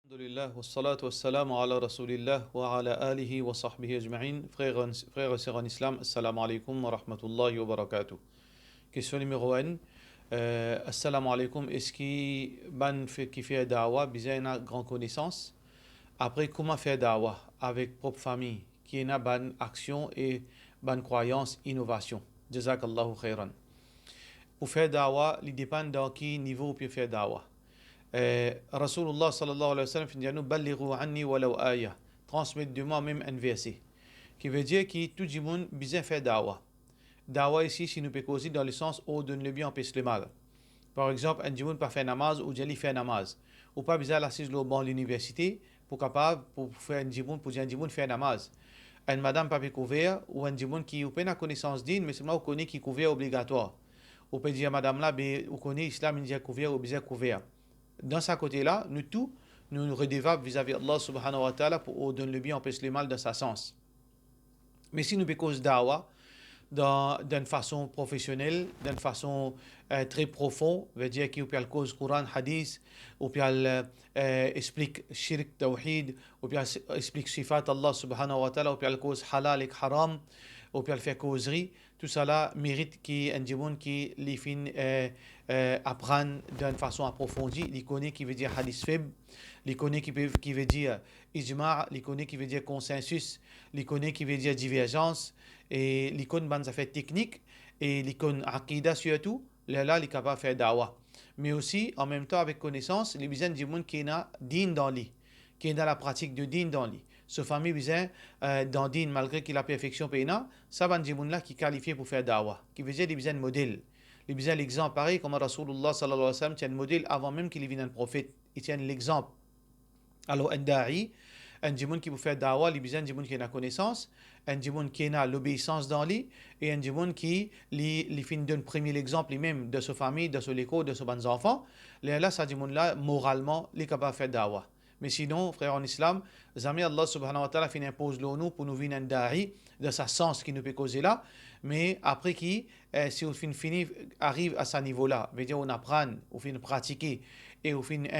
Alhamdulillah, wassalatu wassalamu ala rasulillah wa ala alihi wa sahbihi ajma'in. Frères et sœurs en islam, assalamu alaikum wa rahmatullahi wa barakatuh. Question numéro 1. Assalamu alaikum. Est-ce qui fait da'wah, bizarre une grande connaissance? Après, comment faire da'wah avec propre famille, qui est une bonne action et bonne croyance, innovation? Jazakallahu khairan. Pour faire da'wah, il dépend dans quel niveau on peut faire da'wah. Rasulullah sallallahu alayhi wa sallam dit nous ballighu anni walau aya, transmettre de moi même un verset qui veut dire que tout le monde besoin faire dawa. Dawa ici si nous peut causer dans le sens où donne le bien empêche le mal. Par exemple un monde pas faire namaz ou jali faire namaz ou pas besoin l'assise le banc l'université pour capable pour faire un monde pour dire un monde faire namaz. Un madame pas couvert ou un monde qui ou pas la connaissance d'une mais seulement connaît qui couvert obligatoire. Ou peut dire madame là ou connaît islam il dit couvert ou besoin couvert. Dans ce côté-là, nous nous redevables vis-à-vis d'Allah subhanahu wa ta'ala pour donner le bien, empêcher le mal dans sa sens. Mais si nous cause da'wah, d'une façon professionnelle, d'une façon très profonde, veut dire qu'il y a cause Coran, Hadith, ou bien explique shirk, tawhid, ou bien explique sifat Allah subhanahu wa ta'ala, ou bien cause halal et haram, ou bien faire causerie, tout cela mérite qu'un djimoun qui les fin apprendre d'une façon approfondie, les connaît qui veut dire hadith faible, les connaît qui veut dire ijma', les connaît qui veut dire consensus, les connaît qui veut dire divergence, et l'icône ban affaires techniques et l'icône aqida surtout là il est capable de faire dawa mais aussi en même temps avec connaissance les besoins du monde qui est din dans lui qui est dans la pratique de din dans lui ce famille besoin dans din malgré qu'il a perfection péna ça ban du monde là qui est qualifié pour faire dawa qui veut dire les besoins de modèle les besoins l'exemple pareil comme Rasulullah sallallahu alayhi wa sallam tient le modèle avant même qu'il vienne un prophète il tient l'exemple alors un da'i un djimoun qui peut faire dawa, il besoin d'un djimoun qui a la connaissance, un djimoun qui a l'obéissance dans lui, et un djimoun qui lui fin donne premier exemple lui-même de sa famille, de son école, de ses bons enfants. Là, ça djimoun là, moralement, il est capable de faire dawa. Mais sinon, frère en islam, jamais Allah subhanahu wa ta'ala fin impose nous pour nous venir un da'i de sa sens qui nous peut causer là. Mais après qui, si on finit, arrive à ce niveau-là, veut dire on apprend, on finit pratiquer et on finit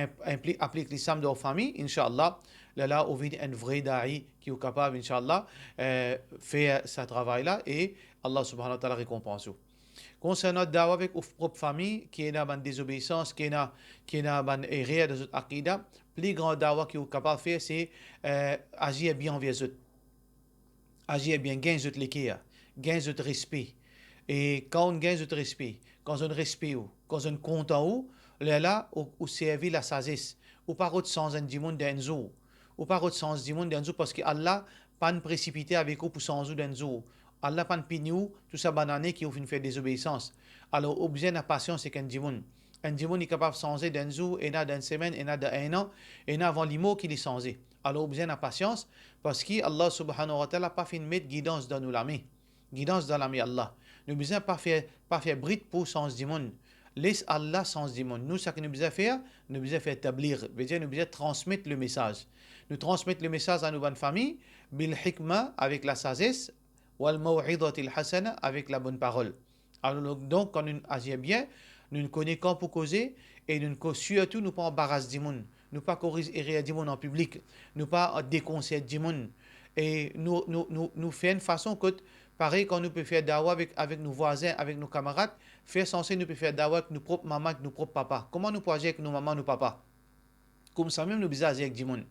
applique l'islam dans la famille, Inch'Allah, là, on vit un vrai da'i qui est capable, Inch'Allah, faire ce travail-là et Allah subhanahu wa ta'ala récompense. Concernant notre dawa avec notre propre famille, qui est dans la désobéissance, qui est dans la erreur de notre aqidah, le plus grand dawa qui est capable de faire, c'est agir bien envers eux. Agir bien, gagner notre l'équerre, gagner notre respect. Et quand on gagne notre respect, quand on respecte, quand on compte en haut, là, on servir la sagesse, ou pas autre sens du monde d'un jour, ou pas autre sens du monde d'un jour, parce que Allah pas de précipiter avec vous pour sans ou d'un jour. Allah pas de pignou, tout ça banané qui ont fait désobéissance. Alors, au besoin de patience, c'est qu'un djimoun. Un djimoun est capable de changer d'un jour, et d'un semaine, et d'un an, et avant les mots qu'il est changé. Alors, au besoin de patience, parce que Allah subhanahu wa ta'ala pas fait mettre guidance dans nous la main. Guidance dans la main Allah. Nous besoin pas faire bride pour sens du monde. Laisse Allah sens du monde. Nous, ce que nous besoin faire, nous besoin faire établir. Nous besoin transmettre le message. Nous transmettre le message à nos bonnes familles, bil hikmah, avec la sagesse, wal maw'idatil hasana, avec la bonne parole. Alors, donc, quand nous agissons bien, nous ne connaissons qu'en pour causer, et nous surtout, nous pas embarrasser du monde. Nous pas corriger du monde en public. Nous pas déconseiller du monde. Et nous faire une façon que, pareil, quand nous pouvons faire dawa avec nos voisins, avec nos camarades, faire censé nous pouvons faire dawa avec nos propres mamans, avec nos propres papas. Comment nous pouvons agir avec nos mamans, nos papas? Comme ça même, nous besoin agir avec du monde.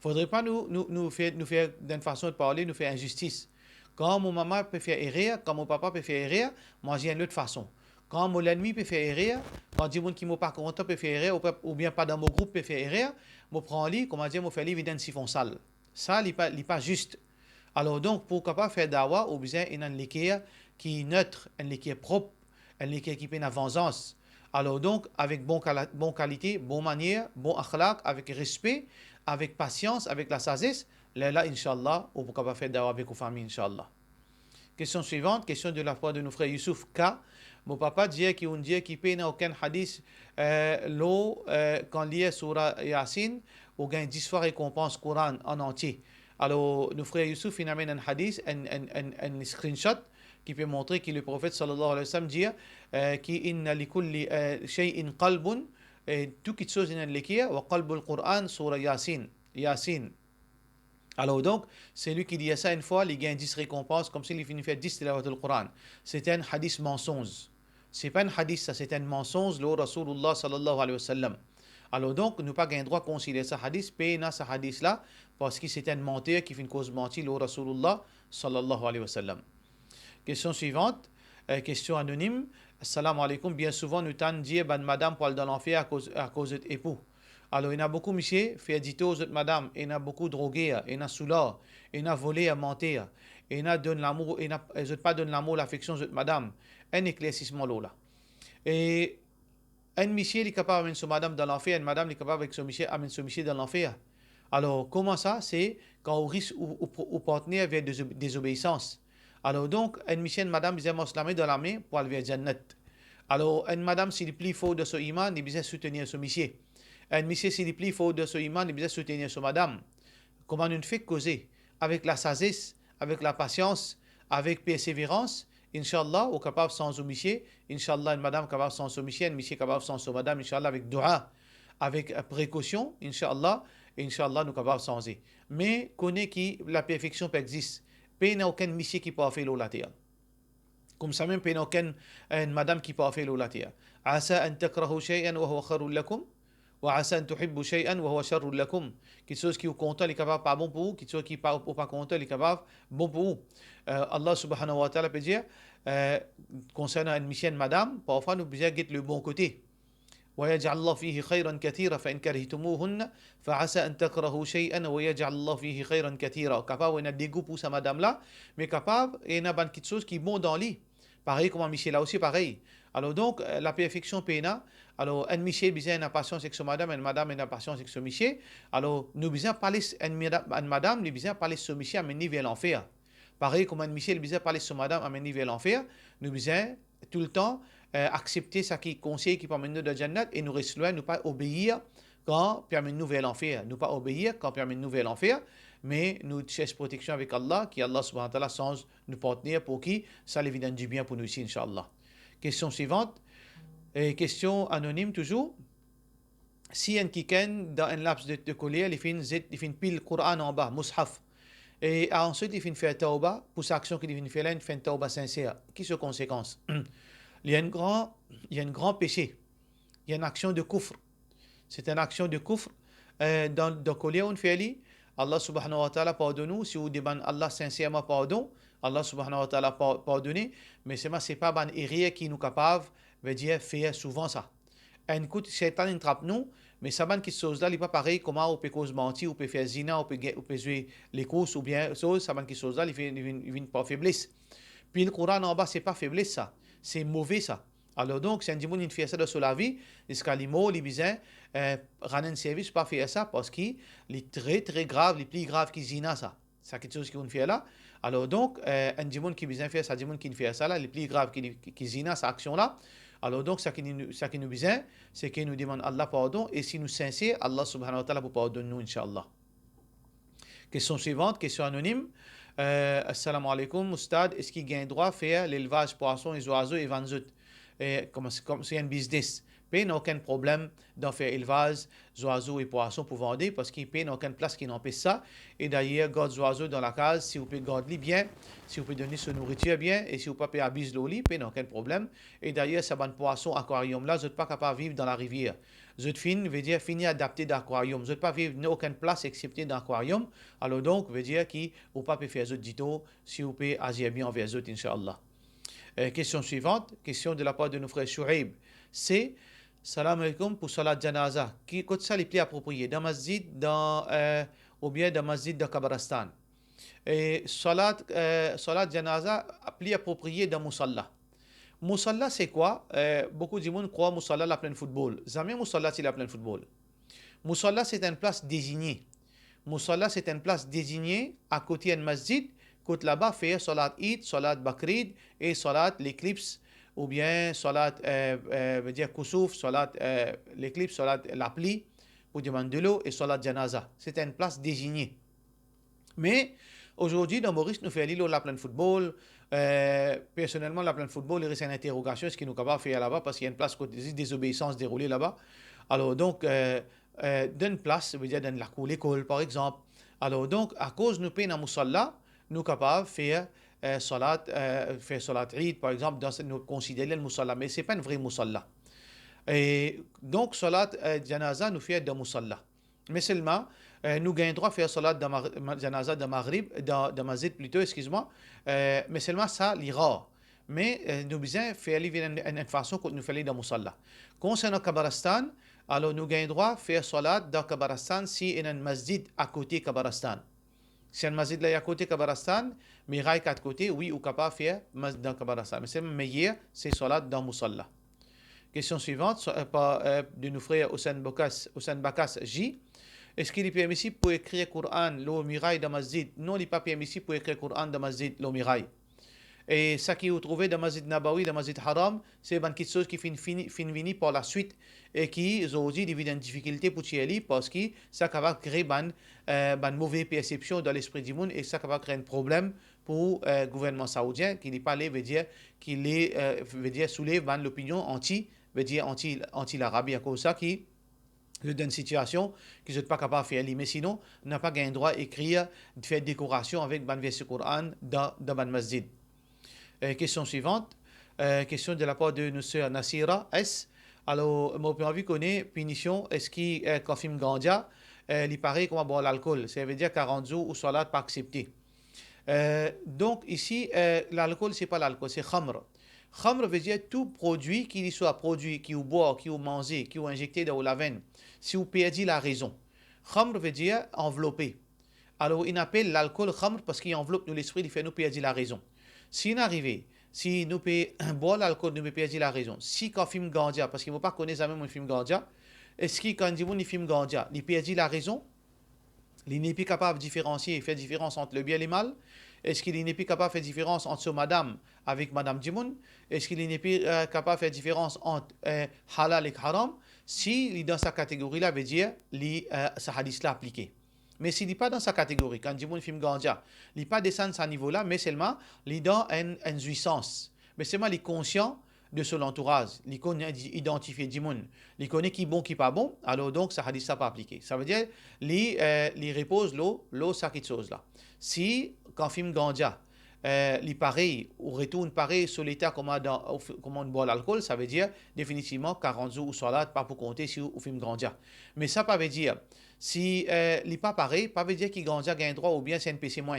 Faudrait pas nous faire d'une façon de parler, nous faire injustice. Quand mon maman peut faire erreur, quand mon papa peut faire erreur, moi j'ai une autre façon. Quand mon ennemi peut faire erreur, quand du monde qui m'a pas content peut faire erreur, ou bien pas dans mon groupe peut faire erreur, je prends lui, comment dire, je fais lui vider siphon sale. Ça, il n'est pas juste. Alors donc, pour capable faire dawa, au besoin d'une l'équerre qui est neutre, une l'équerre propre, une l'équerre qui peut vengeance. Alors donc, avec bonne qualité, bonne manière, bon akhlaq, avec respect, avec patience, avec la sagesse, là, Inch'Allah, on peut capable faire dawa avec vos familles, Inch'Allah. Question suivante, question de la foi de nos frères Youssouf K. Mon papa dit qu'il n'y a aucun hadith, l'eau, quand lié sur Yasin, ou gagne 10 fois récompense Coran en entier. Alors, nos frères Youssouf, il amène un hadith, un screenshot, qui peut montrer que le prophète sallallahu alayhi wa sallam dit qu'il inna li kulli shay'in qalbun et tout quelque chose in al-likia, wa qalbul Qur'an, surah Yasin. Yasin. Alors donc, c'est lui qui dit ça une fois, il gagne 10 récompenses, comme s'il finit faire 10 tilawat al-Qur'an. C'est un hadith mensonge. C'est pas un hadith, ça c'est un mensonge, le Rasulullah sallallahu alayhi wa sallam. Alors donc, nous pas gain droit de considérer ce hadith, payna ce hadith là, parce que c'est un menteur qui fait une cause mentie, le Rasulullah sallallahu alayhi wa sallam. Question suivante, question anonyme. Assalamu alaikum, bien souvent nous t'en dit, ben madame pour aller dans l'enfer à cause de époux. Alors, il y en a beaucoup, monsieur, fait dit aux autres madame, il y en a beaucoup drogué, il y en a soulard, il y en a volé, menté, il y en a donné l'amour, il y en a pas donné l'amour, l'affection aux autres madame. Un éclaircissement là. Et un monsieur est capable d'amener son madame dans l'enfer, une madame est capable avec son monsieur d'amener son monsieur dans l'enfer. Alors, comment ça? C'est quand on risque ou partenaire vers désobéissance. Alors donc, un monsieur et une madame, ils aiment se la main dans la main pour aller vers Jannat. Alors, une madame, s'il est plus fort de son iman, il besoin soutenir son monsieur. Un monsieur, s'il est plus fort de son iman, il besoin soutenir son madame. Comment nous fait causer? Avec la sagesse, avec la patience, avec persévérance, Inch'Allah, au capable sans son monsieur, Inch'Allah, une madame capable sans son monsieur, un monsieur capable sans son madame, Inch'Allah, avec dua, avec précaution, Inch'Allah, Inch'Allah, nous capables sans eux. Mais connaît que la perfection peut exister. Il n'y a aucun monsieur qui peut faire la terre. Comme ça même, il n'y a aucune madame qui peut faire la terre. Asa an takrahu shay'an wa huwa kharul lakum. Wa asa an tuhibbu shay'an wa huwa sharrul lakum. Quelque chose qui est content, il est capable pas bon pour vous. Quelque chose qui n'est pas content, il est capable bon pour vous. Allah subhanahu wa ta'ala peut dire, concernant une mission madame, parfois nous besoin de le bon côté. ويجعل الله فيه خيرا كثيرا فإن كرهتموهن فعسى أن تكرهوا شيئا ويجعل الله فيه خيرا كثيرا. Capable, on a des goûts pour sa madame là, mais capable, il y a une chose qui est bon dans lui. Pareil comme Michel là aussi, pareil. Alors donc, la perfection péna. Alors, un Michel besoin une patience avec son madame, une madame une patience avec son Michel. Alors, nous besoin parler une madame, nous besoin parler son Michel à mener vers l'enfer. Pareil comme un Michel besoin parler son madame à mener vers l'enfer. Nous besoin tout le temps accepter ce qui conseille qui permet nous de Jannat et nous rester loin, nous pas obéir quand permet nous vers l'enfer. Nous pas obéir quand permet nous vers l'enfer, mais nous cherchons protection avec Allah, qui Allah subhanahu wa ta'ala sans nous partenaire pour qui ça les du bien pour nous ici, Inch'Allah. Question suivante, question anonyme toujours. Si un kiken dans un laps de colère, il fait pile Coran en bas, mushaf. Et ensuite, il fait faire tauba, pour cette action qu'il fait là, il fait une tauba sincère. Qui sont les conséquences? Il y a un grand péché. Il y a une action de kufr. C'est une action de kufr. Dans le collier, on fait Allah subhanahu wa ta'ala pardonne-nous. Si vous demandez Allah sincèrement pardon, Allah subhanahu wa ta'ala pardonne. Mais c'est pas ban erreur qui nous capable de dire faire souvent ça. Un coup, Shaitan trappe nous, mais ça ban qui chose là, il n'est pas pareil comment on peut cause mentir, on peut faire zina, on peut jouer les courses ou bien ça ban qui chose là, il vient pas faiblesse. Puis le Coran en bas, c'est pas faiblesse ça. C'est mauvais ça. Alors donc, si un dimanche il fait ça dans la vie, il est besoin rendre un service pas faire ça parce qu'il est très très grave, les plus grave qui zina ça. C'est quelque chose qu'on fait là. Alors donc, un dimanche qui besoin faire ça, un dimanche qui fait ça là, les plus grave qui zina cette action là. Alors donc, ça qui nous besoin, c'est qu'il nous demande Allah pardon et si nous sincères, Allah subhanahu wa ta'ala pour pardonner nous, Inch'Allah. Question suivante, question anonyme. Assalamu alaikum, Oustad, est-ce qu'il gagne droit à faire l'élevage poisson et oiseaux et vendre comme c'est un business? Il n'y a aucun problème d'en faire élevage, oiseaux et poissons pour vendre parce qu'il n'y a aucune place qui n'empêche ça. Et d'ailleurs, garde les oiseaux dans la case, si vous pouvez garder bien, si vous pouvez donner sa nourriture bien, et si vous ne pouvez pas abuser l'eau, il n'y a aucun problème. Et d'ailleurs, ce bon poisson aquarium là, vous n'êtes pas capable de vivre dans la rivière. Vous êtes veut dire fini adapté d'aquarium. Vous n'êtes pas vivre dans aucune place excepté d'aquarium. Alors donc, veut dire qu'il ne pas faire les autres dito si vous pouvez agir bien envers les autres, Inch'Allah. Question suivante, question de la part de nos frères Shouaib. C'est Salam alaikum pour Salat Janaza. Qui côté ça les plus approprié dans masjid ou bien dans masjid de Kabaristan. Et Salat Janaza plus approprié dans Musalla. Musalla c'est quoi? Beaucoup de monde croient Musalla la pleine football. Jamais Musalla c'est la pleine football. Musalla c'est une place désignée. Musalla c'est une place désignée à côté d'un masjid. Côté là-bas faire Salat Eid, Salat Bakrid et Salat l'éclipse. Ou bien salat, veut dire kusuf, salat l'éclipse, salat la pluie, pour demander de l'eau, et salat janaza. C'est une place désignée. Mais aujourd'hui, dans Maurice, nous faisons la pleine football. Personnellement, la pleine football, il reste une interrogation, ce qui nous capable de faire là-bas, parce qu'il y a une place côté désobéissance déroulée là-bas. Alors, donc, d'une place, veut dire dans la cour l'école, par exemple. Alors, donc, à cause nous payons à Musalla, nous capables de faire salat Eid, par exemple, nous considérer le Musalla, mais ce n'est pas un vrai Musalla. Et donc, salat janaza nous fait de Musalla. Mais seulement, nous gagnons droit à faire salat de janaza de Maghrib, de Masjid plutôt, excuse-moi, mais seulement ça, l'ira. Mais nous besoin faire une façon que nous faisons de Musalla. Concernant Kabarastan, alors nous gagnons droit à faire salat dans Kabarastan si il y a un masjid à côté Kabarastan. Si un masjid là à côté Kabarastan, miraille quatre côtés, oui, ou capable de faire dans Kabarastan. Mais c'est meilleur, c'est salat dans Musalla. Question suivante, de nos frères Hossein Bakas J. Est-ce qu'il est permissible pour écrire Coran, le miraille de masjid? Non, il n'est pas permissible pour écrire Coran de masjid, le miraille. Et ça qui est trouvé dans Masjid Nabawi, dans Masjid Haram, c'est quelque chose qui finit venir par la suite et qui aujourd'hui devient une difficulté pour Thierry parce que ça va créer une mauvaise perception dans l'esprit du monde et ça va créer un problème pour le gouvernement saoudien qui n'est pas là, veut dire soulève l'opinion anti-l'Arabie à cause de ça qui dans une situation qu'ils ne sont pas capables de faire. Mais sinon, on n'a pas le droit d'écrire, de faire décoration avec un verset Coran dans un masjid. Question suivante. Question de la part de notre sœur Nasira S. Alors, mon point de vue connaît punition. Est-ce qu'il confirme Gandia? Il paraît qu'on va boire l'alcool. Ça veut dire 40 jours ou salat pas accepté. Donc, ici, l'alcool, c'est pas l'alcool, c'est khamr. Khamr veut dire tout produit qui soit produit, qui ou boire, qui ou manger, qui ou injecté dans la veine. Si vous perdez la raison. Khamr veut dire enveloppé. Alors, il appelle l'alcool khamr parce qu'il enveloppe nous l'esprit, il fait nous perdre la raison. Si on arrive, si nous boire l'alcool, nous perdons la raison. Si quand film gandia, parce qu'il ne faut pas connaître même un film gandia, est-ce que quand on dit film gandia, il perd la raison? Il n'est plus capable de différencier et faire différence entre le bien et le mal? Est-ce qu'il n'est plus capable de faire différence entre ce madame avec madame Dimoun? Est-ce qu'il n'est plus capable de faire différence entre halal et haram? Si il est dans sa catégorie-là, veut dire ce hadith-là appliqué. Mais s'il n'est pas dans sa catégorie, quand Dimoun film ganja, il n'est pas descendre à ce niveau-là, mais seulement il est dans une jouissance. Mais seulement il est conscient de son entourage. Il connaît identifier Dimoun. Il connaît qui est bon, qui n'est pas bon. Alors donc, ça hadith ça pas appliqué. Ça veut dire, il repose l'eau, ça quelque chose là. Si, quand film ganja, il pareil, ou retourne pareil sur l'état comment on boit l'alcool, ça veut dire définitivement 40 jours ou salat, pas pour compter si on film ganja. Mais ça, pas veut dire, si il n'est pas pareil, pas veut dire qu'il ganja gagne droit ou bien c'est un PC moins.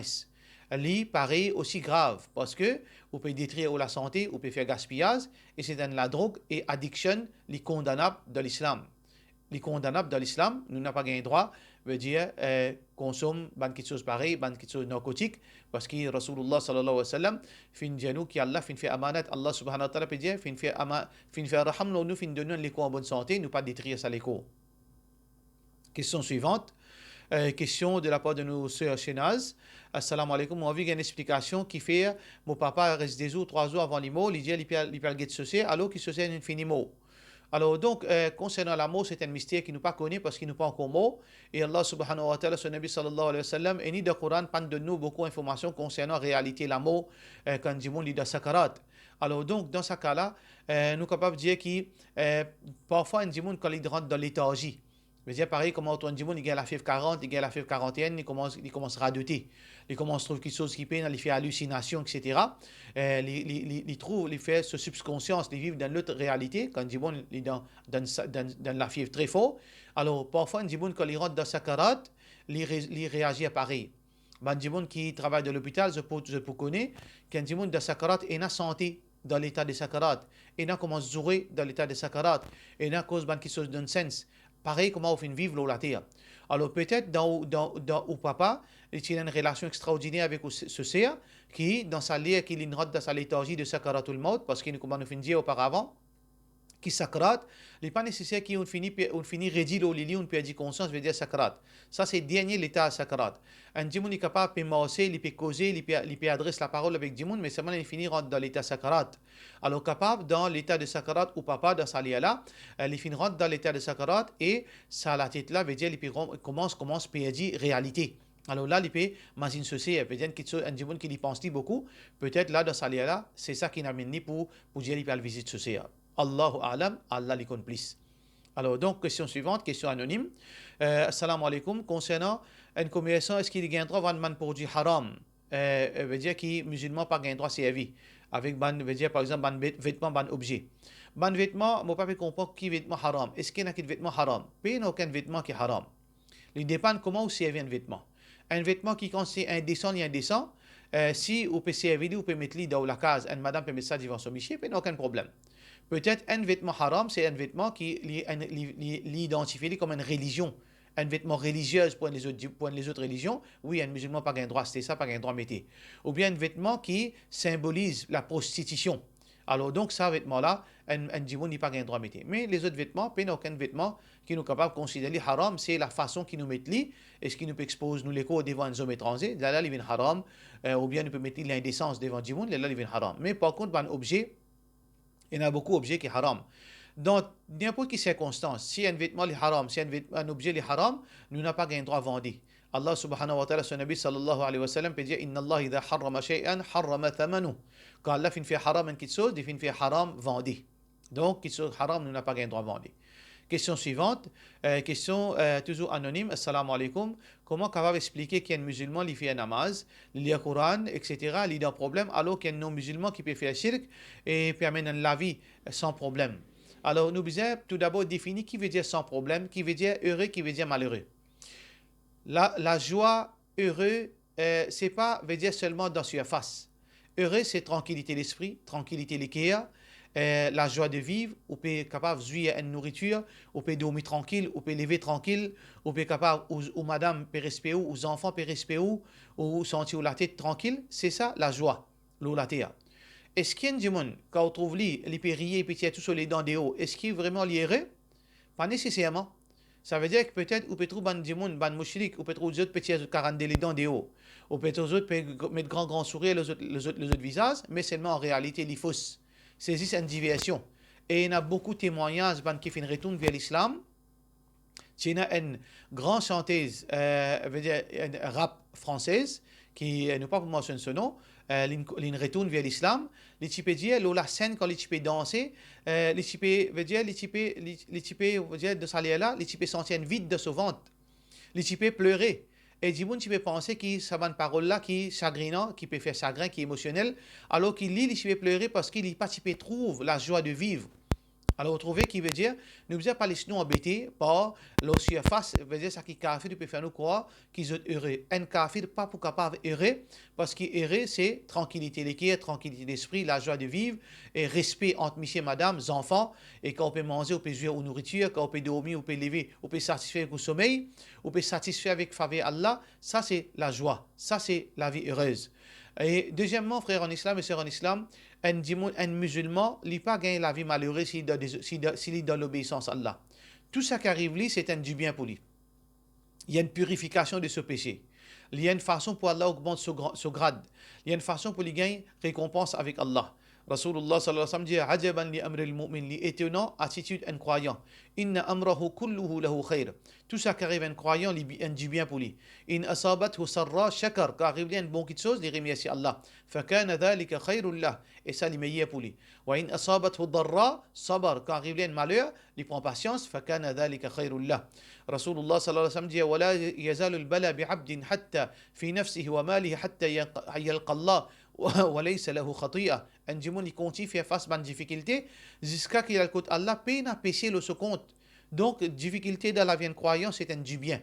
Li pareil aussi grave parce que vous pouvez détruire la santé, vous pouvez faire gaspillage et c'est dans la drogue et addiction, les condamnables de l'islam. Les condamnables de l'islam, nous n'avons pas gagné droit, veut dire consomme quelque chose pareil, quelque chose narcotique, parce que Rasulullah sallallahu alayhi wa sallam, fin dianou qui Allah fin fait amanat, Allah subhanahu wa ta'ala peut dire fin fait raham, nous fin donner l'écho en bonne santé, nous pas détruire ça l'écho. Question suivante. Question de la part de nos sœurs Shenaz. Assalamu alaikum. Moi, j'ai une explication qui fait mon papa reste 2 jours, 3 jours avant les mots. Il dit il peut le associer, alors qu'il s'associe un fini mot. Alors, donc, concernant la mot, c'est un mystère qui nous pas connu parce qu'il nous pas encore mot. Et Allah subhanahu wa ta'ala, son Nabi sallallahu alayhi wa sallam, et ni de Coran, pas de nous beaucoup d'informations concernant la réalité la mot quand Jimoun lit de Sakarat. Alors, donc, dans ce cas-là, nous sommes capables de dire que parfois, un Jimoun, quand il rentre dans léthargie, je veux dire, pareil, comme Antoine Dimon, il gagne la fièvre 40, il gagne la fièvre 41, il commence à radoter. Il commence à trouver quelque chose qui peine, il fait hallucination, etc. Il trouve, il fait ce subconscience, il vit dans l'autre réalité, quand Dimon est dans la fièvre très fort. Alors, parfois, Dimon, quand il rentre dans sa carotte, il réagit à pareil. Dimon qui travaille dans l'hôpital, je peux connaître, quand Dimon dans sa carotte, il a santé dans l'état de sa carotte. Il a commencé à jouer dans l'état de sa carotte. Il a cause de quelque chose d'un sens. Pareil, comment on fait vivre la terre. Alors peut-être dans au papa, il a une relation extraordinaire avec ce ser qui, dans sa lit, qui l'inrote dans sa léthargie de sakaratul maut, parce qu'il nous a dit auparavant, qui sakrat, il n'est pas nécessaire qu'on finit rédit au lit, on peut dire conscience, veut dire sakrat. Ça, c'est le dernier l'état sakrat. Un dimon est capable de penser, il peut causer, il peut adresser la parole avec dimon, mais seulement il finit rentre dans l'état sakrat. Alors, capable dans l'état de sakrat ou papa, dans sa lia-là, il finit rentre dans l'état de sakrat et ça, la tête-là, veut dire, il commence à perdre réalité. Alors là, il peut imaginer ceci, peut-être un dimon qui y pense beaucoup, peut-être là, dans sa lia-là, c'est ça qui n'a mené pour dire qu'il peut visiter ceci. Allahu a'lam, Allah les connaît plus. Alors, donc, question suivante, question anonyme. Assalamu alaikum. Concernant un commerçant, est-ce qu'il a le droit de vendre un produit haram? Veut dire qu'il musulman pas le droit de servir. Avec, veut dire, par exemple, un vêtement, un objet. Un vêtement, je ne peux pas comprendre qui est vêtement haram. Est-ce qu'il y a un vêtement haram? Il n'y a aucun vêtement qui est haram. Il dépend comment vous servez un vêtement. Un vêtement qui, quand c'est indécent, il est indécent. Si vous pouvez servir, vous pouvez mettre dans la case, une madame peut mettre ça devant son miché, il n'y a aucun problème. Peut-être un vêtement haram, c'est un vêtement qui l'identifie comme une religion, un vêtement religieux pour les autres religions. Oui, un musulman n'a pas un droit, c'est ça, pas un droit à mettre. Ou bien un vêtement qui symbolise la prostitution. Alors donc, ça vêtement-là, un djimoun n'a pas un droit à mettre. Mais les autres vêtements, il n'y a aucun vêtement qui nous est capable de considérer haram, c'est la façon qui nous met li, et ce qui nous expose nous les corps devant un homme étranger, là, il vient haram, ou bien nous peut mettre l'indécence devant djimoun, là, il vient haram. Mais par contre, un objet, il y en a beaucoup d'objets qui sont haram. Dans n'importe quelle circonstance, si un vêtement est haram, si un objet est haram, nous n'avons pas le droit de vendre. Allah subhanahu wa ta'ala, son Nabi sallallahu alayhi wa sallam, peut dire Inna Allah idha harrama shay'an harrama thamanu. Quand Allah fait haram quelque chose, il fait haram vendu. Donc, quelque chose haram, nous n'avons pas le droit de vendre. Question suivante, question toujours anonyme. Assalamu alaikum. Comment capable expliquer qu'un musulman il fait un namaz, il lit le Coran, etc., il a un problème, alors qu'il y a un non-musulman qui peut faire shirk et permet la vie sans problème. Alors, nous devons tout d'abord définir qui veut dire sans problème, qui veut dire heureux, qui veut dire malheureux. La joie, heureux, c'est pas veut dire seulement dans surface. Heureux, c'est tranquillité d'esprit, tranquillité de cœur, la joie de vivre, ou peut être capable de jouir une nourriture, ou peut dormir tranquille, ou peut lever tranquille, ou peut être capable, ou madame peut respirer, ou les enfants peuvent respirer, ou sentir la tête tranquille. C'est ça la joie, la tête. Est-ce qu'il y a un monde, quand on trouve lui, il peut rire, il peut tirer tout sur les dents des hauts, est-ce qu'il est vraiment heureux? Pas nécessairement. Ça veut dire que peut-être, ou peut trouver un monde, un mouchrik, ou peut trouver les autres petits 40 les dents des hauts, ou peut-être les autres peuvent mettre grand sourire, les autres visages, mais seulement en réalité, les fausses. C'est juste une diversion. Et il y a beaucoup de témoignages qui font retour vers l'islam. Il y a une grande chanteuse, une rap française, qui ne pas mentionner son nom, il retourne vers l'islam. Les types dire, la scène quand les types danser, les types veut dire, les types veut dire de ça là, les types sentir un vide de ce ventre. Les types pleurer. Et du monde, tu peux penser que ça va une parole là qui est chagrinant, qui peut faire chagrin, qui est émotionnel, alors qu'il lit, il peut pleurer parce qu'il trouve la joie de vivre. Alors, vous trouvez qui veut dire, nous ne pouvons pas laisser nous embêter par la surface, veut dire ça qui kafir, peut faire nous croire qu'ils sont heureux. Un kafir pas pour capable heureux, parce que heureux, c'est tranquillité de cœur, tranquillité d'esprit, la joie de vivre, et respect entre monsieur et madame, les enfants, et quand on peut manger, on peut jouer aux nourritures, quand on peut dormir, on peut lever, on peut satisfaire avec le sommeil, on peut satisfaire avec faveur Allah, ça c'est la joie, ça c'est la vie heureuse. Et deuxièmement, frères en islam et sœurs en islam, un musulman n'a pas gagné la vie malheureuse s'il est dans l'obéissance à Allah. Tout ça qui arrive lui, c'est un du bien pour lui. Il y a une purification de ce péché. Il y a une façon pour Allah augmenter ce grade. Il y a une façon pour lui gagner récompense avec Allah. Rasulullah sallallahu alayhi wa sallam dit Ajaban li amril mu'min, li étonnant attitude un croyant. Inna amrahu kulluhu lahu khair. Tout ça qui arrive à un croyant, il a du bien pour lui. In asabathu sarra shakar, quand arrive une bonne chose, il remercie Allah. Fakana dhalika khairul lah, et ça, il est meilleur pour lui. Wa in asabathu darra sabar, quand arrive un malheur, il prend patience. Fakana dhalika khairul lah. Rasulullah sallallahu alayhi wa sallam dit Wala yazalu al-bala bi'abdin hatta fi nafsihi wa malihi hatta yalqa Allah. وليس له خطيئة. Un démon il continue à faire face à une difficulté jusqu'à qu'il écoute Allah peine à pécher le compte. Donc difficulté dans la vie de croyance c'est un du bien.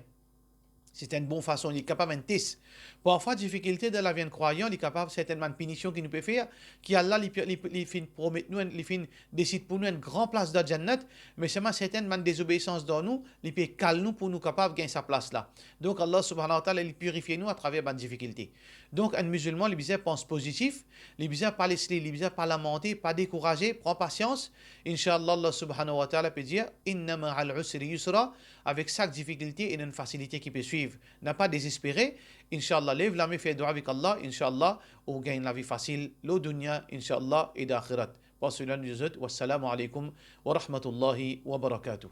C'est une bonne façon, il est capable de test. Parfois, difficulté de la vie de croyant, il est capable certainement une punition qu'il nous peut faire, qui Allah, il promet nous, il décide pour nous une grande place dans Jannat, mais seulement certaines désobéissances dans nous, il peut calmer nous pour nous capables de gagner sa place là. Donc Allah subhanahu wa ta'ala, il purifie nous à travers une difficulté. Donc un musulman, il besoin pense positif, il besoin pas laisser, il besoin pas lamenter, pas décourager, prends patience. Inch'Allah, Allah subhanahu wa ta'ala peut dire, inna ma'al usri yusra, avec chaque difficulté, il y a une facilité qui peut suivre. N'a pas désespéré. Inch'Allah, lève la main, fais dua avec Allah. Inch'Allah, on gagne la vie facile, le dunya, Inch'Allah, et d'akhirat. Pour cela, nous disons, wassalamu alaikum wa rahmatullahi wa barakatuh.